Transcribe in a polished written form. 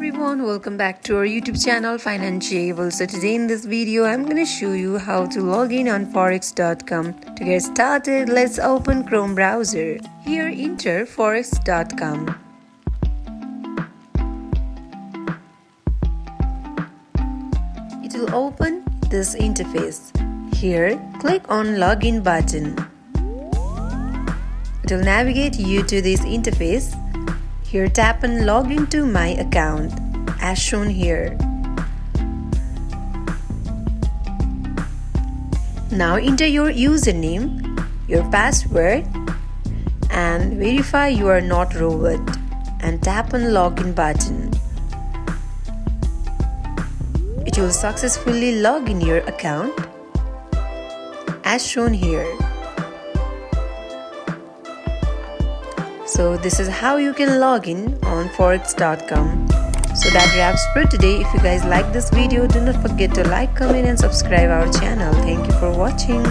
everyone, welcome back to our YouTube channel Financiable. So today in this video I'm going to show you how to log in on forex.com. To get started, let's open Chrome browser. Here enter forex.com. It will open this interface. Here click on login button. It will navigate you to this interface. Here tap on log into my account as shown here. Now enter your username, your password and verify you are not robot and tap on login button. It will successfully log in your account as shown here. So this is how you can log in on forex.com. So that wraps for today. If you guys like this video, do not forget to like, comment and subscribe our channel. Thank you for watching.